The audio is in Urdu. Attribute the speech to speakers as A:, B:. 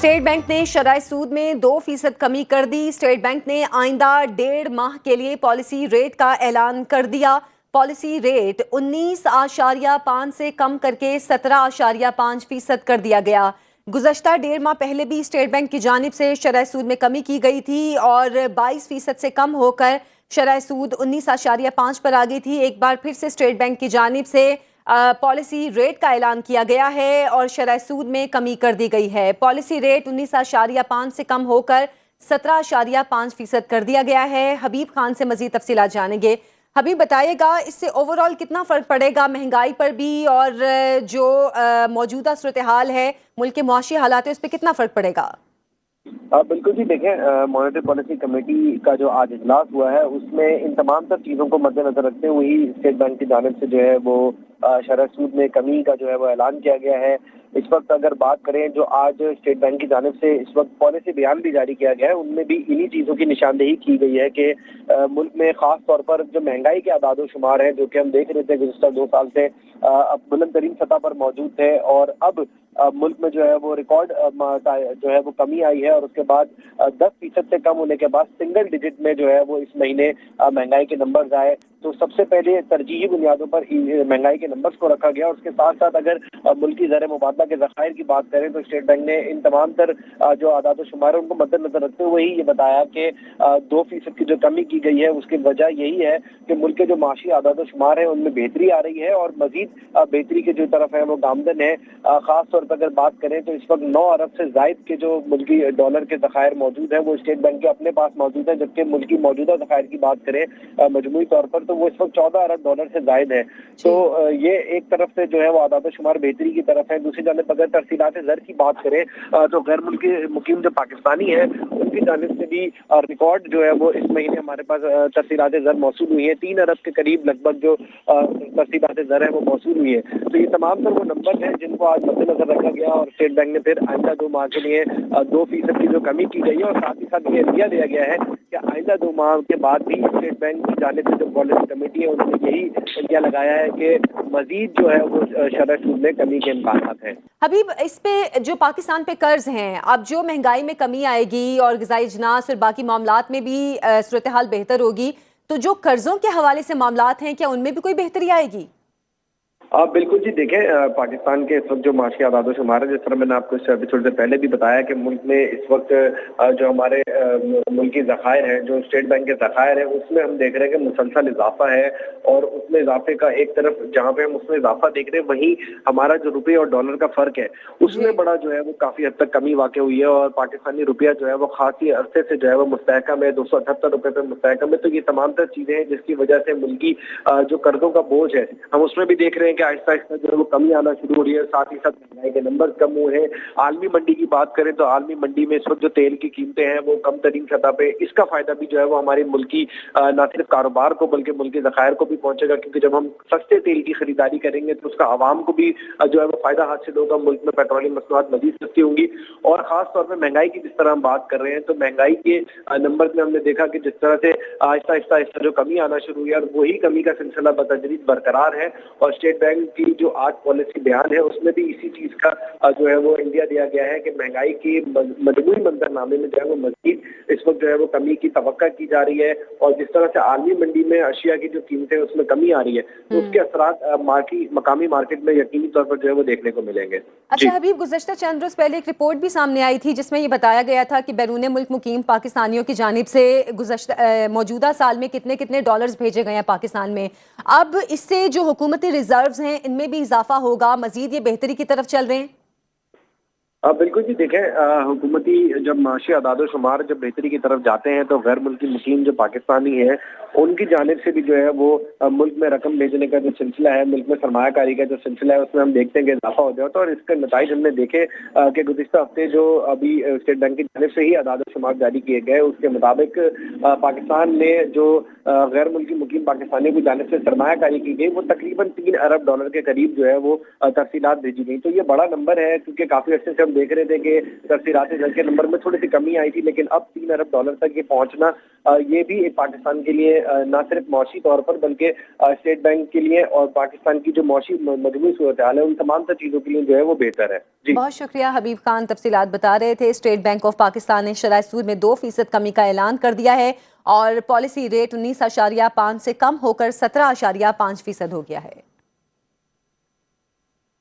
A: اسٹیٹ بینک نے شرح سود میں 2% کمی کر دی۔ اسٹیٹ بینک نے آئندہ 1.5 ماہ کے لیے پالیسی ریٹ کا اعلان کر دیا۔ پالیسی ریٹ 19.5 سے کم کر کے 17.5% کر دیا گیا۔ گزشتہ 1.5 ماہ پہلے بھی اسٹیٹ بینک کی جانب سے شرح سود میں کمی کی گئی تھی اور 22% سے کم ہو کر شرح سود 19.5 پر آ گئی تھی۔ ایک بار پھر سے اسٹیٹ بینک کی جانب سے پالیسی ریٹ کا اعلان کیا گیا ہے اور شرح سود میں کمی کر دی گئی ہے۔ پالیسی ریٹ 19.5 سے کم ہو کر 17.5% کر دیا گیا ہے۔ حبیب خان سے مزید تفصیلات جانیں گے۔ حبیب بتائیے گا اس سے اوورآل کتنا فرق پڑے گا مہنگائی پر بھی، اور جو موجودہ صورتحال ہے ملک کے معاشی حالات ہے اس پہ کتنا فرق پڑے گا؟
B: بالکل جی، دیکھیں مانیٹری پالیسی کمیٹی کا جو آج اجلاس ہوا ہے اس میں ان تمام تر چیزوں کو مد نظر رکھتے ہوئے ہی اسٹیٹ بینک کی جانب سے جو ہے وہ شرح سود میں کمی کا جو ہے وہ اعلان کیا گیا ہے۔ اس وقت اگر بات کریں جو آج اسٹیٹ بینک کی جانب سے اس وقت پالیسی بیان بھی جاری کیا گیا ہے، ان میں بھی انہی چیزوں کی نشاندہی کی گئی ہے کہ ملک میں خاص طور پر جو مہنگائی کے اعداد و شمار ہیں جو کہ ہم دیکھ رہے تھے گزشتہ 2 سال سے اب بلند ترین سطح پر موجود تھے، اور اب ملک میں جو ہے وہ ریکارڈ جو ہے وہ کمی آئی ہے، اور اس کے بعد 10% سے کم ہونے کے بعد سنگل ڈیجٹ میں جو ہے وہ اس مہینے مہنگائی کے نمبرز آئے۔ تو سب سے پہلے ترجیحی بنیادوں پر مہنگائی کے نمبرز کو رکھا گیا، اور اس کے ساتھ ساتھ اگر ملکی زر مبادلہ کے ذخائر کی بات کریں تو اسٹیٹ بینک نے ان تمام تر جو اعداد و شمار ہیں ان کو مد نظر رکھتے ہوئے ہی یہ بتایا کہ 2% کی جو کمی کی گئی ہے اس کی وجہ یہی ہے کہ ملک کے جو معاشی اعداد و شمار ہیں ان میں بہتری آ رہی ہے، اور مزید بہتری کی جو طرف ہے وہ گامزن ہے۔ خاص طور پر اگر بات کریں تو اس وقت 9 ارب سے زائد کے جو ملکی ڈالر کے ذخائر موجود ہیں وہ اسٹیٹ بینک کے اپنے پاس موجود ہیں، جبکہ ملکی موجودہ ذخائر کی بات کریں مجموعی طور پر تو وہ اس وقت 14 ارب ڈالر سے زائد ہے۔ تو یہ ایک طرف سے جو ہے وہ اعداد و شمار بہتری کی طرف ہے۔ دوسری جانب اگر ترسیلات زر کی بات کریں تو غیر ملکی مقیم جو پاکستانی ہیں ان کی جانب سے بھی ریکارڈ جو ہے وہ اس مہینے ہمارے پاس ترسیلات زر موصول ہوئی ہیں۔ 3 ارب کے قریب لگ بھگ جو ترسیلات زر ہے وہ موصول ہوئی ہے۔ تو یہ تمام تر وہ نمبر ہیں جن کو آج مد نظر رکھا گیا، اور اسٹیٹ بینک نے پھر آئندہ 2 ماہ کے لیے 2% کی جو کمی کی گئی ہے، اور ساتھ ہی ساتھ یہ عطیہ دیا گیا ہے کہ آئندہ 2 ماہ کے بعد بھی اسٹیٹ بینک کی جانب سے جو پالیسی کمیٹی ہے انہوں نے یہی عطیہ لگایا ہے کہ مزید جو ہے وہ شرح سود میں کمی کے امکانات ہیں۔
A: حبیب، اس پہ جو پاکستان پہ قرض ہیں، اب جو مہنگائی میں کمی آئے گی اور غذائی اجناس اور باقی معاملات میں بھی صورتحال بہتر ہوگی، تو جو قرضوں کے حوالے سے معاملات ہیں کیا ان میں بھی کوئی بہتری آئے گی؟
B: بالکل جی، دیکھیں پاکستان کے اس وقت جو معاشی اعداد و شمار ہے، جس طرح میں نے آپ کو اس ایپیسوڈ سے پہلے بھی بتایا کہ ملک میں اس وقت جو ہمارے ملکی ذخائر ہیں، جو اسٹیٹ بینک کے ذخائر ہیں، اس میں ہم دیکھ رہے ہیں کہ مسلسل اضافہ ہے، اور اس میں اضافے کا ایک طرف جہاں پہ ہم اس میں اضافہ دیکھ رہے ہیں وہیں ہمارا جو روپے اور ڈالر کا فرق ہے اس میں بڑا جو ہے وہ کافی حد تک کمی واقع ہوئی ہے، اور پاکستانی روپیہ جو ہے وہ خاصی عرصے سے جو ہے وہ مستحکم ہے، 278 روپے پہ مستحکم ہے۔ تو یہ تمام تر چیزیں ہیں جس کی وجہ سے ملکی جو قرضوں کا بوجھ ہے ہم اس میں بھی دیکھ رہے ہیں کہ آہستہ آہستہ جو ہے وہ کمی آنا شروع ہو رہی ہے، ساتھ ہی ساتھ مہنگائی کے نمبر کم ہوئے ہیں۔ عالمی منڈی کی بات کریں تو عالمی منڈی میں اس وقت جو تیل کی قیمتیں ہیں وہ کم ترین سطح پہ، اس کا فائدہ بھی جو ہے وہ ہماری ملکی نہ صرف کاروبار کو بلکہ ملکی ذخائر کو بھی پہنچے گا، کیونکہ جب ہم سستے تیل کی خریداری کریں گے تو اس کا عوام کو بھی جو ہے وہ فائدہ حاصل ہوگا، ملک میں پیٹرولیم مصنوعات مزید سستی ہوں گی، اور خاص طور پہ مہنگائی کی جس طرح ہم بات کر رہے ہیں تو مہنگائی کے نمبر میں ہم نے دیکھا کہ جس طرح سے آہستہ آہستہ جو کمی آنا شروع ہوئی ہے، اور وہی کمی کا سلسلہ بتدریج برقرار ہے، اور اسٹیٹ بینک کی جو آج پالیسی بیان ہے اس میں بھی اسی چیز کا جو ہے وہ انڈیا دیا گیا ہے کہ مہنگائی کی مجموعی منظرنامے میں جو ہے وہ مزید اس وقت جو ہے وہ کمی کی توقع کی جا رہی ہے، اور جس طرح سے عالمی منڈی میں اشیاء کی جو قیمتیں اس میں کمی آ رہی ہے تو اس کے اثرات مقامی مارکیٹ میں یقینی طور پر جو ہے وہ دیکھنے کو ملیں گے۔
A: اچھا حبیب، گزشتہ چند روز پہلے ایک رپورٹ بھی سامنے آئی تھی جس میں یہ بتایا گیا تھا کہ بیرون ملک مقیم پاکستانیوں کی جانب سے موجودہ سال میں کتنے ڈالرز بھیجے گئے ہیں پاکستان میں۔ اب اس سے جو حکومتی ریزروز ہیں ان میں بھی اضافہ ہوگا، مزید یہ بہتری کی طرف چل رہے ہیں؟
B: بالکل جی، دیکھیں حکومتی جب معاشی اعداد و شمار جب بہتری کی طرف جاتے ہیں تو غیر ملکی مقیم جو پاکستانی ہیں ان کی جانب سے بھی جو ہے وہ ملک میں رقم بھیجنے کا جو سلسلہ ہے، ملک میں سرمایہ کاری کا جو سلسلہ ہے اس میں ہم دیکھتے ہیں کہ اضافہ ہو جاتا ہے، اور اس کے نتائج ہم نے دیکھے کہ گزشتہ ہفتے جو ابھی اسٹیٹ بینک کی جانب سے ہی اعداد و شمار جاری کیے گئے اس کے مطابق پاکستان میں جو غیر ملکی مقیم پاکستانیوں کی جانب سے سرمایہ کاری کی گئی وہ تقریباً 3 ارب ڈالر کے قریب جو ہے وہ ترسیلات بھیجی گئی۔ تو یہ بڑا نمبر ہے کیونکہ کافی عرصے سے ہم دیکھ رہے تھے کہ ترسیلات جنگ کے نمبر میں تھوڑی سی کمی آئی تھی، لیکن اب $3 ارب تک یہ پہنچنا یہ بھی پاکستان کے لیے نہ صرف معاشی طور پر بلکہ اسٹیٹ بینک کے لیے اور پاکستان کی جو معاشی مجموعی صورتحال ہے ان تمام تر چیزوں کے لیے جو ہے وہ بہتر ہے. جی
A: بہت شکریہ حبیب خان، تفصیلات بتا رہے تھے. اسٹیٹ بینک آف پاکستان نے شرح سود میں 2% کمی کا اعلان کر دیا ہے اور پالیسی ریٹ 19.5 سے کم ہو کر 17.5% ہو گیا ہے.